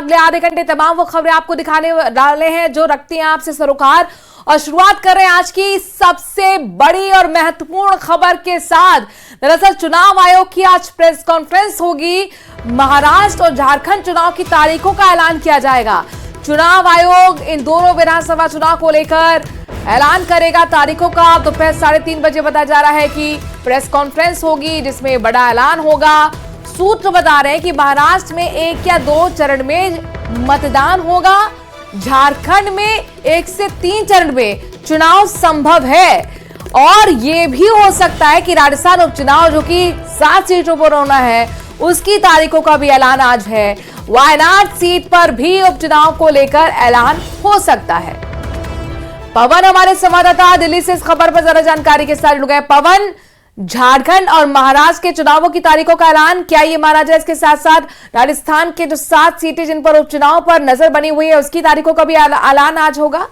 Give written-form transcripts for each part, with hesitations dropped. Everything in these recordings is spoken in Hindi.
अगले आधे घंटे तमाम वो खबरें आपको दिखाने वाले हैं जो रखती हैं आपसे सरोकार। और शुरुआत कर रहे हैं आज की सबसे बड़ी और महत्वपूर्ण खबर के साथ। दरअसल चुनाव आयोग की आज प्रेस कॉन्फ्रेंस होगी। महाराष्ट्र और झारखंड चुनाव की तारीखों का ऐलान किया जाएगा। चुनाव आयोग इन दोनों विधानसभा चुनाव को लेकर ऐलान करेगा तारीखों का। दोपहर 3:30 बजे बताया जा रहा है कि प्रेस कॉन्फ्रेंस होगी जिसमें बड़ा ऐलान होगा। सूत्र बता रहे हैं कि महाराष्ट्र में 1 या 2 चरण में मतदान होगा, झारखंड में 1 से 3 चरण में चुनाव संभव है। और यह भी हो सकता है कि राजस्थान उपचुनाव जो कि 7 सीटों पर होना है उसकी तारीखों का भी ऐलान आज है। वायनाड सीट पर भी उपचुनाव को लेकर ऐलान हो सकता है। पवन हमारे संवाददाता दिल्ली से इस खबर पर ज्यादा जानकारी के साथ जुड़ गए। पवन, झारखंड और महाराष्ट्र के चुनावों की तारीखों का ऐलान क्या ये माना जाए? इसके साथ साथ राजस्थान के जो 7 सीटें जिन पर उपचुनाव पर नजर बनी हुई है उसकी तारीखों का भी ऐलान आज होगा।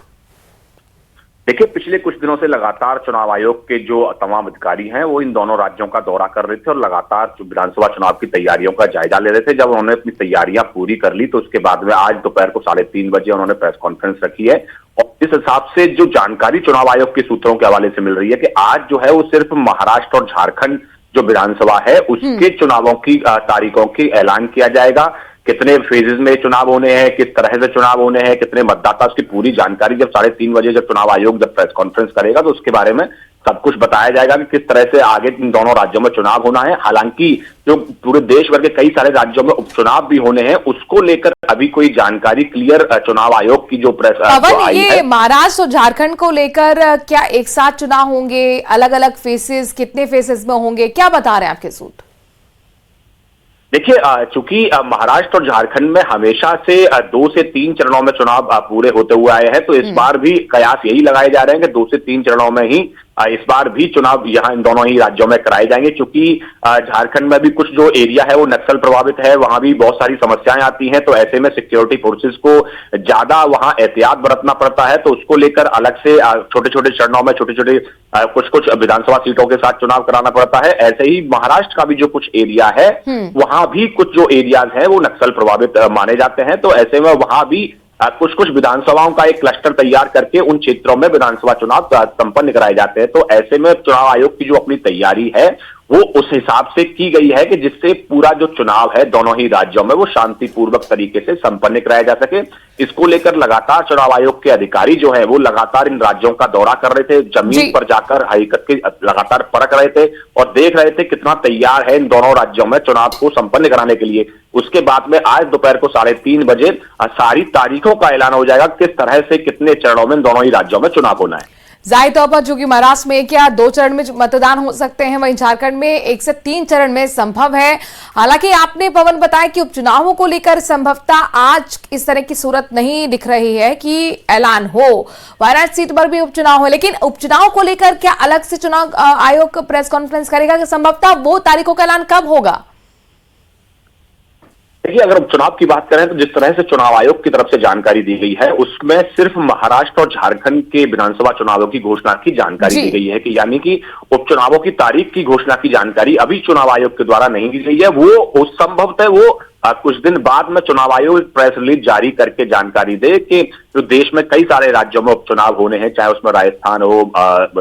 देखिए, पिछले कुछ दिनों से लगातार चुनाव आयोग के जो तमाम अधिकारी हैं वो इन दोनों राज्यों का दौरा कर रहे थे और लगातार विधानसभा चुनाव की तैयारियों का जायजा ले रहे थे। जब उन्होंने अपनी तैयारियां पूरी कर ली तो उसके बाद में आज दोपहर को 3:30 बजे उन्होंने प्रेस कॉन्फ्रेंस रखी है। और इस हिसाब से जो जानकारी चुनाव आयोग के सूत्रों के हवाले से मिल रही है कि आज जो है वो सिर्फ महाराष्ट्र और झारखंड जो विधानसभा है उसके चुनावों की तारीखों की ऐलान किया जाएगा। कितने फेजेस में चुनाव होने हैं, किस तरह से चुनाव होने हैं, कितने मतदाता, उसकी पूरी जानकारी जब 3:30 बजे जब चुनाव आयोग जब प्रेस कॉन्फ्रेंस करेगा तो उसके बारे में सब कुछ बताया जाएगा कि किस तरह से आगे इन दोनों राज्यों में चुनाव होना है। हालांकि जो पूरे देश भर के कई सारे राज्यों में उपचुनाव भी होने हैं उसको लेकर अभी कोई जानकारी क्लियर चुनाव आयोग की जो प्रेस आई है। महाराष्ट्र और झारखंड को लेकर क्या एक साथ चुनाव होंगे, अलग अलग फेसेस, कितने फेसेस में होंगे, क्या बता रहे हैं आपके सूत्र? देखिए, चूंकि महाराष्ट्र और झारखंड में हमेशा से 2 से 3 चरणों में चुनाव पूरे होते हुए आए हैं तो इस बार भी कयास यही लगाए जा रहे हैं कि 2 से 3 चरणों में ही इस बार भी चुनाव यहाँ इन दोनों ही राज्यों में कराए जाएंगे। क्योंकि झारखंड में भी कुछ जो एरिया है वो नक्सल प्रभावित है, वहां भी बहुत सारी समस्याएं आती हैं। तो ऐसे में सिक्योरिटी फोर्सेस को ज्यादा वहां एहतियात बरतना पड़ता है। तो उसको लेकर अलग से छोटे छोटे चरणों में छोटे छोटे कुछ विधानसभा सीटों के साथ चुनाव कराना पड़ता है। ऐसे ही महाराष्ट्र का भी जो कुछ एरिया है वहां भी कुछ जो एरियाज है वो नक्सल प्रभावित माने जाते हैं। तो ऐसे में वहां भी कुछ विधानसभाओं का एक क्लस्टर तैयार करके उन क्षेत्रों में विधानसभा चुनाव संपन्न कराए जाते हैं। तो ऐसे में चुनाव आयोग की जो अपनी तैयारी है वो उस हिसाब से की गई है कि जिससे पूरा जो चुनाव है दोनों ही राज्यों में वो शांतिपूर्वक तरीके से संपन्न कराया जा सके। इसको लेकर लगातार चुनाव आयोग के अधिकारी जो है वो लगातार इन राज्यों का दौरा कर रहे थे, जमीन पर जाकर हकीकत की लगातार परख रहे थे और देख रहे थे कितना तैयार है इन दोनों राज्यों में चुनाव को संपन्न कराने के लिए। उसके बाद में आज दोपहर को 3:30 बजे सारी तारीखों का ऐलान हो जाएगा किस तरह से कितने चरणों में दोनों ही राज्यों में चुनाव होना है। जाहिर तौर पर चूंकि महाराष्ट्र में 1 या 2 चरण में मतदान हो सकते हैं, वहीं झारखंड में 1 से 3 चरण में संभव है। हालांकि आपने पवन बताया कि उपचुनावों को लेकर संभवतः आज इस तरह की सूरत नहीं दिख रही है कि ऐलान हो। वायनाड सीट पर भी उपचुनाव हो, लेकिन उपचुनाव को लेकर क्या अलग से चुनाव आयोग प्रेस कॉन्फ्रेंस करेगा कि संभवतः वो तारीखों का ऐलान कब होगा? देखिए, अगर उपचुनाव की बात करें तो जिस तरह से चुनाव आयोग की तरफ से जानकारी दी गई है उसमें सिर्फ महाराष्ट्र और झारखंड के विधानसभा चुनावों की घोषणा की जानकारी दी गई है कि यानी कि उपचुनावों की तारीख की घोषणा की जानकारी अभी चुनाव आयोग के द्वारा नहीं दी गई है। वो संभवतः वो कुछ दिन बाद में चुनाव आयोग प्रेस रिलीज जारी करके जानकारी दे कि जो देश में कई सारे राज्यों में उपचुनाव होने हैं, चाहे उसमें राजस्थान हो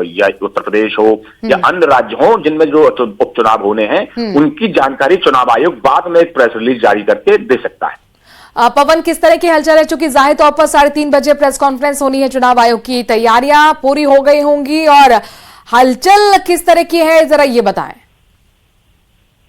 या उत्तर प्रदेश हो या अन्य राज्य हो जिनमें जो उपचुनाव होने हैं उनकी जानकारी चुनाव आयोग बाद में एक प्रेस रिलीज जारी करके दे सकता है। पवन, किस तरह की हलचल है? चूंकि जाहिर तौर पर 3:30 बजे प्रेस कॉन्फ्रेंस होनी है, चुनाव आयोग की तैयारियां पूरी हो गई होंगी और हलचल किस तरह की है जरा ये बताएं।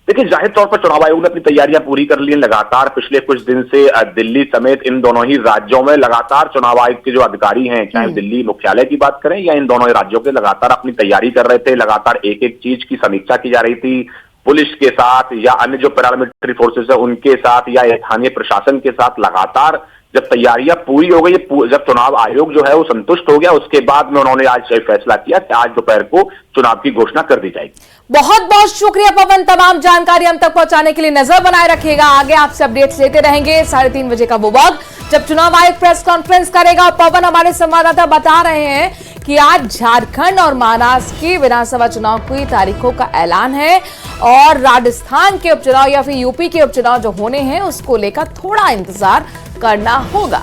देखिए, जाहिर तौर पर चुनाव आयोग ने अपनी तैयारियां पूरी कर ली हैं। लगातार पिछले कुछ दिन से दिल्ली समेत इन दोनों ही राज्यों में लगातार चुनाव आयोग के जो अधिकारी हैं, चाहे दिल्ली मुख्यालय की बात करें या इन दोनों ही राज्यों के, लगातार अपनी तैयारी कर रहे थे। लगातार एक एक चीज की समीक्षा की जा रही थी, पुलिस के साथ या अन्य जो पैरामिलिट्री फोर्सेस है उनके साथ या स्थानीय प्रशासन के साथ लगातार जब तैयारियां पूरी हो गई, जब चुनाव आयोग जो है वो संतुष्ट हो गया उसके बाद में उन्होंने आज फैसला किया कि आज दोपहर को चुनाव की घोषणा कर दी जाएगी। बहुत बहुत शुक्रिया पवन, तमाम जानकारी हम तक पहुंचाने के लिए। नजर बनाए रखिएगा, आगे आपसे अपडेट्स लेते रहेंगे। 3:30 बजे का वो वक्त जब चुनाव आयोग प्रेस कॉन्फ्रेंस करेगा। पवन हमारे संवाददाता बता रहे हैं कि आज झारखंड और महाराष्ट्र के विधानसभा चुनाव की तारीखों का ऐलान है और राजस्थान के उपचुनाव या फिर यूपी के उपचुनाव जो होने हैं उसको लेकर थोड़ा इंतजार करना होगा।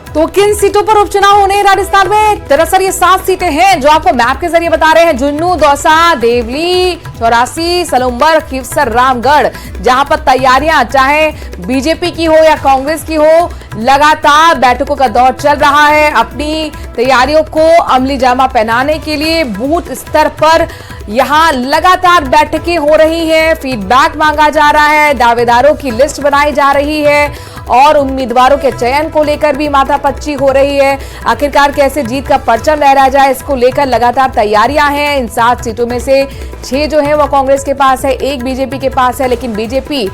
तो किन सीटों पर उपचुनाव होने हैं राजस्थान में? दरअसल ये 7 सीटें हैं जो आपको मैप के जरिए बता रहे हैं। झुंझुनू, दौसा, देवली, चौरासी, सलुम्बर, खीवसर, रामगढ़, जहां पर तैयारियां चाहे बीजेपी की हो या कांग्रेस की हो, लगातार बैठकों का दौर चल रहा है। अपनी तैयारियों को अमली जामा पहनाने के लिए बूथ स्तर पर यहां लगातार बैठकें हो रही हैं, फीडबैक मांगा जा रहा है, दावेदारों की लिस्ट बनाई जा रही है और उम्मीदवारों के चयन को लेकर भी माथापच्ची हो रही है। आखिरकार कैसे जीत का परचम लहरा जाए, इसको लेकर लगातार तैयारियां हैं। इन 7 सीटों में से 6 जो है वो कांग्रेस के पास है, 1 बीजेपी के पास है, लेकिन बीजेपी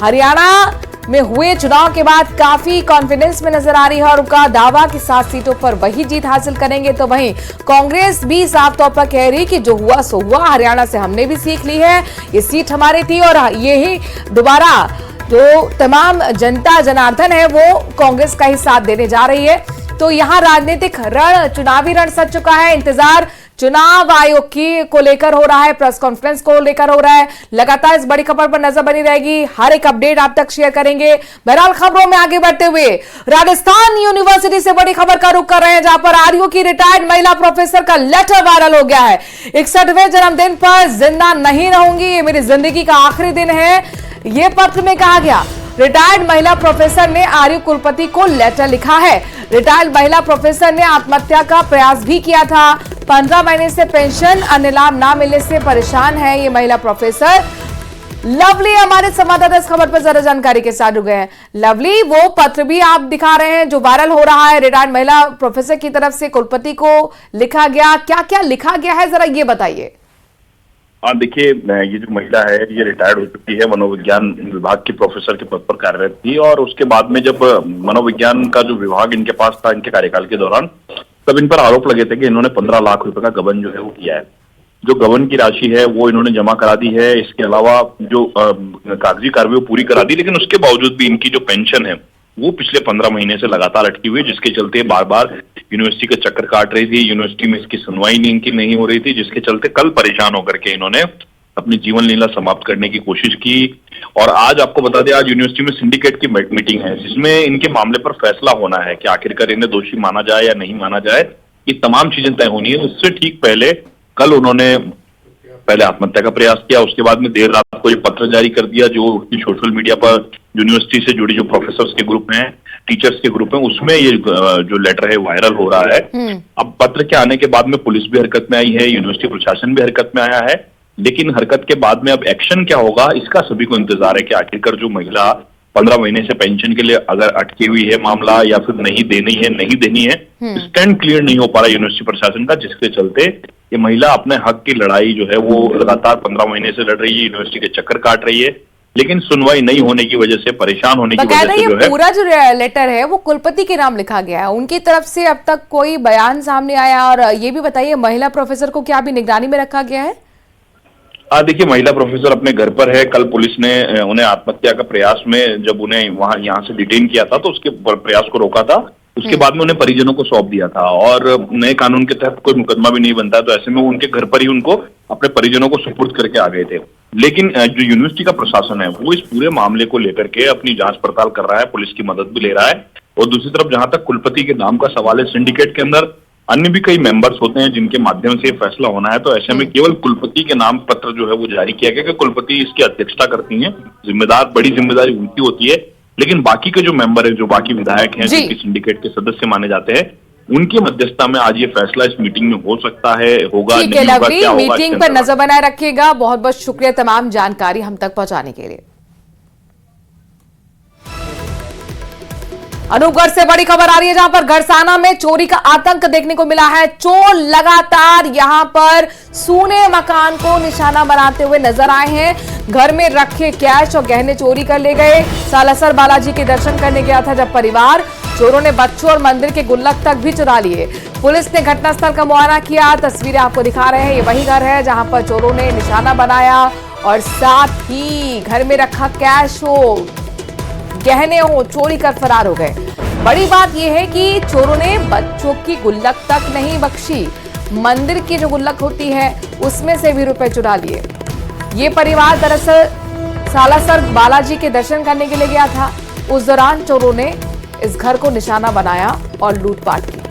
हरियाणा में हुए चुनाव के बाद काफी कॉन्फिडेंस में नजर आ रही है और उनका दावा कि 7 सीटों पर वही जीत हासिल करेंगे। तो वहीं कांग्रेस भी साफ तौर पर कह रही कि जो हुआ सो हुआ, हरियाणा से हमने भी सीख ली है, ये सीट हमारी थी और यही दोबारा जो तमाम जनता जनार्दन है वो कांग्रेस का ही साथ देने जा रही है। तो यहां राजनीतिक रण, चुनावी रण सज चुका है। इंतजार चुनाव आयोग की को लेकर हो रहा है, प्रेस कॉन्फ्रेंस को लेकर हो रहा है। लगातार इस बड़ी खबर पर नजर बनी रहेगी, हर एक अपडेट आप तक शेयर करेंगे। बहरहाल खबरों में आगे बढ़ते हुए राजस्थान यूनिवर्सिटी से बड़ी खबर का रुख कर रहे हैं, जहां पर आरयू की रिटायर्ड महिला प्रोफेसर का लेटर वायरल हो गया है। 61वें जन्मदिन पर जिंदा नहीं रहूंगी, ये मेरी जिंदगी का आखिरी दिन है, ये पत्र में कहा गया। रिटायर्ड महिला प्रोफेसर ने आरयू कुलपति को लेटर लिखा है। रिटायर्ड महिला प्रोफेसर ने आत्महत्या का प्रयास भी किया था। 15 महीने से पेंशन अन्य लाभ न मिलने से परेशान है ये महिला प्रोफेसर। लवली हमारे संवाददाता इस खबर पर ज्यादा जानकारी के साथ जुड़ गए हैं। लवली, वो पत्र भी आप दिखा रहे हैं जो वायरल हो रहा है, रिटायर्ड महिला प्रोफेसर की तरफ से कुलपति को लिखा गया, क्या क्या लिखा गया है, जरा ये बताइए। देखिए, ये जो महिला है ये रिटायर्ड हो चुकी है, मनोविज्ञान विभाग की प्रोफेसर के पद पर कार्यरत थी और उसके बाद में जब मनोविज्ञान का जो विभाग इनके पास था इनके कार्यकाल के दौरान, तब इन पर आरोप लगे थे कि इन्होंने 15 लाख रुपए का गबन जो है वो किया है। जो गबन की राशि है वो इन्होंने जमा करा दी है। इसके अलावा जो कागजी कार्रवाई पूरी करा दी, लेकिन उसके बावजूद भी इनकी जो पेंशन है वो पिछले 15 महीने से लगातार अटकी हुई है, जिसके चलते बार बार यूनिवर्सिटी के चक्कर काट रही थी। यूनिवर्सिटी में इसकी सुनवाई इनकी नहीं हो रही थी, जिसके चलते कल परेशान होकर के इन्होंने अपनी जीवन लीला समाप्त करने की कोशिश की। और आज आपको बता दें, आज यूनिवर्सिटी में सिंडिकेट की मीटिंग है, जिसमें इनके मामले पर फैसला होना है कि आखिरकार इन्हें दोषी माना जाए या नहीं माना जाए। ये तमाम चीजें तय होनी है। उससे ठीक पहले कल उन्होंने पहले आत्महत्या का प्रयास किया, उसके बाद में देर रात को ये पत्र जारी कर दिया जो सोशल मीडिया पर यूनिवर्सिटी से जुड़ी जो प्रोफेसर्स के ग्रुप हैं, टीचर्स के ग्रुप हैं, उसमें ये जो लेटर है वायरल हो रहा है। अब पत्र के आने के बाद में पुलिस भी हरकत में आई है, यूनिवर्सिटी प्रशासन भी हरकत में आया है, लेकिन हरकत के बाद में अब एक्शन क्या होगा इसका सभी को इंतजार है कि आखिरकार जो महिला 15 महीने से पेंशन के लिए अगर अटकी हुई है मामला या फिर नहीं देनी है, स्टैंड क्लियर नहीं हो पा रहा यूनिवर्सिटी प्रशासन का, जिसके चलते ये महिला अपने हक की लड़ाई जो है वो लगातार 15 महीने से लड़ रही है, यूनिवर्सिटी के चक्कर काट रही है, लेकिन सुनवाई नहीं होने की वजह से, परेशान होने की वजह से जो है पूरा जो लेटर है वो कुलपति के नाम लिखा गया है। उनकी तरफ से अब तक कोई बयान सामने आया? और ये भी बताइए, महिला प्रोफेसर को क्या अभी निगरानी में रखा गया है? देखिए, महिला प्रोफेसर अपने घर पर है। कल पुलिस ने उन्हें आत्महत्या का प्रयास में जब उन्हें यहाँ से डिटेन किया था तो उसके प्रयास को रोका था। उसके बाद में उन्हें परिजनों को सौंप दिया था और नए कानून के तहत कोई मुकदमा भी नहीं बनता, तो ऐसे में वो उनके घर पर ही उनको अपने परिजनों को सुपुर्द करके आ गए थे। लेकिन जो यूनिवर्सिटी का प्रशासन है वो इस पूरे मामले को लेकर के अपनी जांच पड़ताल कर रहा है, पुलिस की मदद भी ले रहा है। और दूसरी तरफ जहां तक कुलपति के नाम का सवाल है, सिंडिकेट के अंदर अन्य भी कई मेंबर्स होते हैं जिनके माध्यम से फैसला होना है, तो ऐसे में केवल कुलपति के नाम पत्र जो है वो जारी किया गया कि कुलपति इसकी अध्यक्षता करती हैं, बड़ी जिम्मेदारी उनकी होती है। लेकिन बाकी के जो मेंबर है, जो बाकी विधायक हैं, जो कि सिंडिकेट के सदस्य माने जाते हैं, उनकी मध्यस्थता में आज ये फैसला इस मीटिंग में हो सकता है, होगा नहीं होगा, क्या होगा। मीटिंग पर नजर बनाए रखिएगा। बहुत बहुत शुक्रिया तमाम जानकारी हम तक पहुंचाने के लिए। अनूपगढ़ से बड़ी खबर आ रही है, जहां पर घरसाना में चोरी का आतंक देखने को मिला है। चोर लगातार यहां पर सूने मकान को निशाना बनाते हुए नजर आए हैं। घर में रखे कैश और गहने चोरी कर ले गए। सालासर बालाजी के दर्शन करने गया था जब परिवार, चोरों ने बच्चों और मंदिर के गुल्लक तक भी चुरा लिए। पुलिस ने घटनास्थल का मुआयना किया। तस्वीरें आपको दिखा रहे हैं, ये वही घर है जहां पर चोरों ने निशाना बनाया और साथ ही घर में रखा कैश हो गहने हो चोरी कर फरार हो गए। बड़ी बात यह है कि चोरों ने बच्चों की गुल्लक तक नहीं बख्शी, मंदिर की जो गुल्लक होती है उसमें से भी रुपए चुरा लिए। ये परिवार दरअसल सालासर बालाजी के दर्शन करने के लिए गया था। उस दौरान चोरों ने इस घर को निशाना बनाया और लूटपाट की।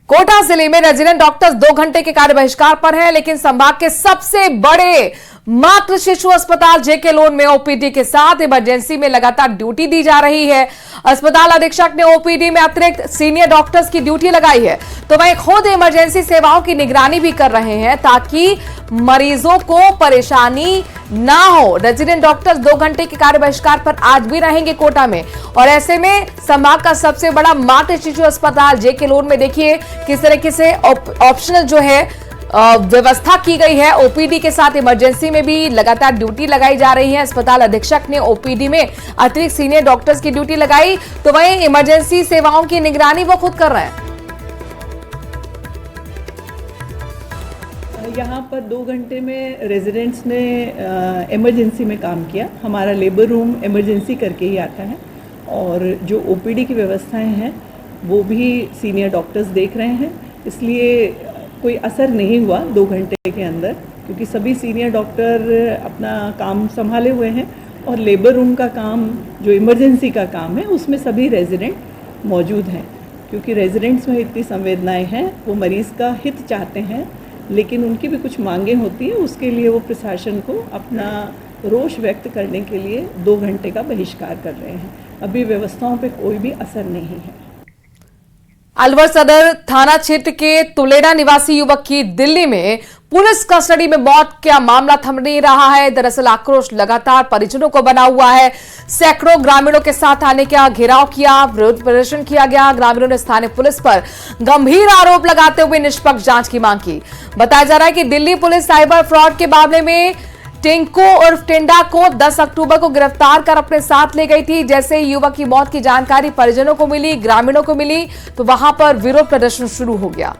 कोटा जिले में रेजिडेंट डॉक्टर्स 2 घंटे के कार्य बहिष्कार पर हैं, लेकिन संभाग के सबसे बड़े मातृ शिशु अस्पताल जेके लोन में ओपीडी के साथ इमरजेंसी में लगातार ड्यूटी दी जा रही है। अस्पताल अधीक्षक ने ओपीडी में अतिरिक्त सीनियर डॉक्टर्स की ड्यूटी लगाई है, तो वह खुद इमरजेंसी सेवाओं की निगरानी भी कर रहे हैं ताकि मरीजों को परेशानी ना हो। रेजिडेंट डॉक्टर्स 2 घंटे के कार्य बहिष्कार पर आज भी रहेंगे कोटा में, और ऐसे में संभाग का सबसे बड़ा मातृ शिशु अस्पताल जेके लोन में देखिए किस तरीके से ऑप्शनल जो है व्यवस्था की गई है। ओपीडी के साथ इमरजेंसी में भी लगातार ड्यूटी लगाई जा रही है। अस्पताल अधीक्षक ने ओपीडी में अतिरिक्त सीनियर डॉक्टर्स की ड्यूटी लगाई, तो वहीं इमरजेंसी सेवाओं की निगरानी वो खुद कर रहे हैं। यहाँ पर 2 घंटे में रेजिडेंट्स ने इमरजेंसी में काम किया। हमारा लेबर रूम इमरजेंसी करके ही आता है, और जो ओपीडी की व्यवस्थाएं हैं वो भी सीनियर डॉक्टर्स देख रहे हैं, इसलिए कोई असर नहीं हुआ 2 घंटे के अंदर, क्योंकि सभी सीनियर डॉक्टर अपना काम संभाले हुए हैं। और लेबर रूम का काम जो इमरजेंसी का काम है उसमें सभी रेजिडेंट मौजूद हैं, क्योंकि रेजिडेंट्स में इतनी संवेदनाएं हैं, वो मरीज़ का हित चाहते हैं, लेकिन उनकी भी कुछ मांगें होती हैं, उसके लिए वो प्रशासन को अपना रोष व्यक्त करने के लिए 2 घंटे का बहिष्कार कर रहे हैं। अभी व्यवस्थाओं पे कोई भी असर नहीं है। अलवर सदर थाना क्षेत्र के तुलेड़ा निवासी युवक की दिल्ली में पुलिस कस्टडी में मौत का मामला थम नहीं रहा है। दरअसल आक्रोश लगातार परिजनों को बना हुआ है। सैकड़ों ग्रामीणों के साथ थाने का घेराव किया, विरोध प्रदर्शन किया गया। ग्रामीणों ने स्थानीय पुलिस पर गंभीर आरोप लगाते हुए निष्पक्ष जांच की मांग की। बताया जा रहा है कि दिल्ली पुलिस साइबर फ्रॉड के मामले में टिंको उर्फ टिंडा को 10 अक्टूबर को गिरफ्तार कर अपने साथ ले गई थी। जैसे ही युवक की मौत की जानकारी परिजनों को मिली, ग्रामीणों को मिली, तो वहां पर विरोध प्रदर्शन शुरू हो गया।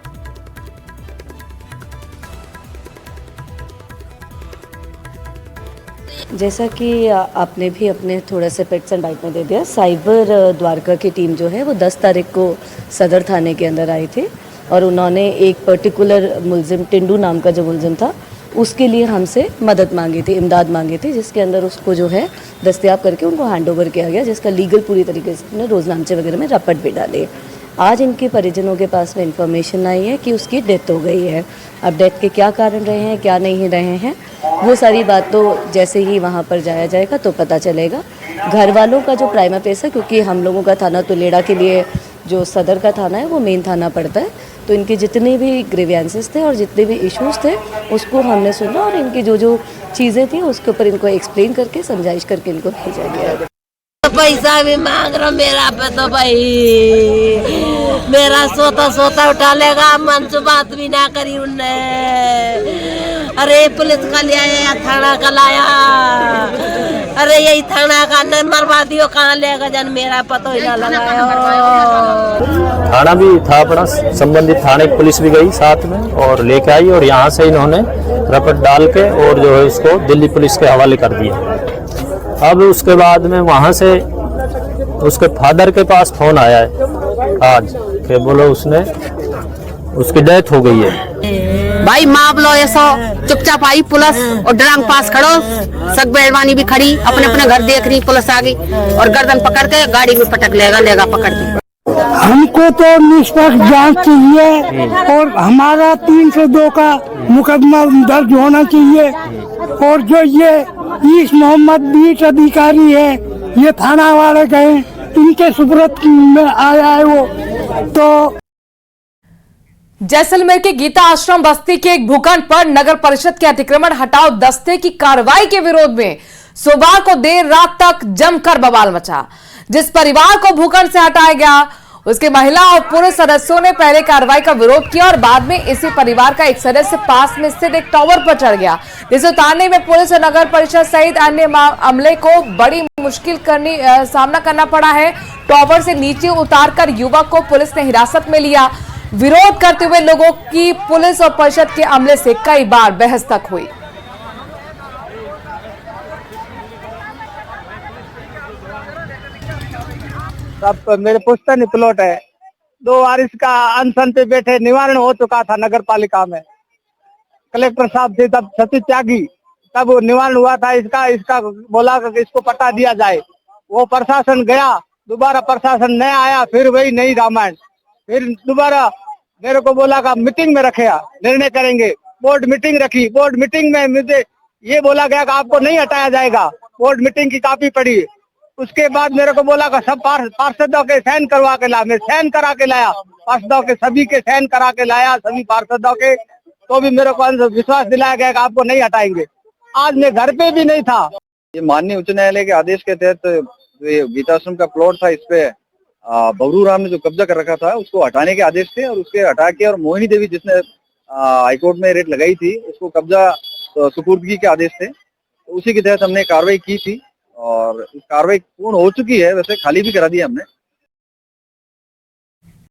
जैसा कि आपने भी अपने थोड़ा से पेट्स एंड बाइट में दे दिया, साइबर द्वारका की टीम जो है वो 10 तारीख को सदर थाने के अंदर आई थी, और उन्होंने एक पर्टिकुलर मुलजिम, टिंडू नाम का जो मुलजिम था, उसके लिए हमसे मदद मांगी थी, इमदाद मांगी थी, जिसके अंदर उसको जो है दस्तयाब करके उनको हैंड ओवर किया गया, जिसका लीगल पूरी तरीके से रोजनामचे वगैरह में रपट भी डाले। आज इनके परिजनों के पास में इंफॉर्मेशन आई है कि उसकी डेथ हो गई है। अब डेथ के क्या कारण रहे हैं, क्या नहीं रहे हैं, वो सारी बात तो जैसे ही वहाँ पर जाया जाएगा तो पता चलेगा। घर वालों का जो प्राइमा फेस, क्योंकि हम लोगों का थाना तुलेड़ा के लिए जो सदर का थाना है वो मेन थाना पड़ता है, तो इनके जितने भी ग्रीवियंसेस थे और जितने भी इश्यूज थे उसको हमने सुना, और इनकी जो जो चीज़ें थी उसके ऊपर इनको एक्सप्लेन करके, समझाइश करके इनको भेजा गया। पैसा भी मांग रहा मेरा पे, तो भाई मेरा सोता उठा लेगा, मन से बात भी ना करी उनने। अरे पुलिस का लिया या थाना का लाया, अरे यही थाना का नंबर दियो, कहाँ लेगा जन, मेरा पता ही ना लगाया। थाना भी था अपना, संबंधित थाने की पुलिस भी गई साथ में और लेके आई, और यहाँ से इन्होंने रपट डाल के और जो है उसको दिल्ली पुलिस के हवाले कर दिया। अब उसके बाद में वहाँ से उसके फादर के पास फोन आया है आज कि बोलो उसकी डेथ हो गई है। भाई माप लो ऐसा, चुपचाप आई पुलिस और ड्रंग पास खड़ो, सब बेड़वानी भी खड़ी, अपने अपने घर देख रही, पुलिस आ गई और गर्दन पकड़ के गाड़ी में पटक लेगा पकड़ के। हमको तो निष्पक्ष जांच चाहिए, और हमारा 302 का मुकदमा दर्ज होना चाहिए, और जो ये ईश मोहम्मद 20 अधिकारी है, ये थाना वाले गए, इनके सुपुर्द में आया है वो। तो जैसलमेर के गीता आश्रम बस्ती के एक भूखंड पर नगर परिषद के अतिक्रमण हटाओ दस्ते की कार्रवाई के विरोध में सोमवार को देर रात तक जमकर बवाल मचा। जिस परिवार को भूखंड से हटाया गया उसके महिला और पुरुष सदस्यों ने पहले कार्रवाई का विरोध किया, और बाद में इसी परिवार का एक सदस्य पास में स्थित एक टावर पर चढ़ गया, जिसे उतारने में पुलिस और नगर परिषद सहित अन्य अमले को बड़ी मुश्किल सामना करना पड़ा है। टावर से नीचे उतारकर युवक को पुलिस ने हिरासत में लिया। विरोध करते हुए लोगों की पुलिस और परिषद के अमले से कई बार बहस तक हुई। सब मेरे पुश्तैनी प्लॉट है। 2 बार इसका अनशन पे बैठे, निवारण हो चुका था नगर पालिका में, कलेक्टर साहब थे तब सतीश त्यागी, तब निवारण हुआ था इसका बोला कि इसको पट्टा दिया जाए। वो प्रशासन गया, दोबारा प्रशासन नहीं आया, फिर वही नई रामायण। फिर दोबारा मेरे को बोला कि मीटिंग में रखे, निर्णय करेंगे। बोर्ड मीटिंग रखी, बोर्ड मीटिंग में मुझे ये बोला गया कि आपको नहीं हटाया जाएगा। बोर्ड मीटिंग की कॉपी पड़ी, उसके बाद मेरे को बोला कि सब पार्षदों के साइन करवा के ला। मैं साइन करा के लाया, पार्षदों के सभी के साइन करा के लाया, सभी पार्षदों के, तो भी मेरे को विश्वास दिलाया गया कि आपको नहीं हटाएंगे। आज मैं घर पे भी नहीं था। ये माननीय उच्च न्यायालय के आदेश के तहत गीताश्रम का प्लॉट था, इस पे बबरू राम ने जो कब्जा कर रखा था उसको हटाने के आदेश थे, और उसके हटा के, और मोहिनी देवी जिसने हाईकोर्ट में रेट लगाई थी उसको कब्जा सुपुर्दगी के आदेश थे, तो उसी के तहत हमने कार्रवाई की थी और कार्रवाई पूर्ण हो चुकी है। वैसे खाली भी करा दिया हमने।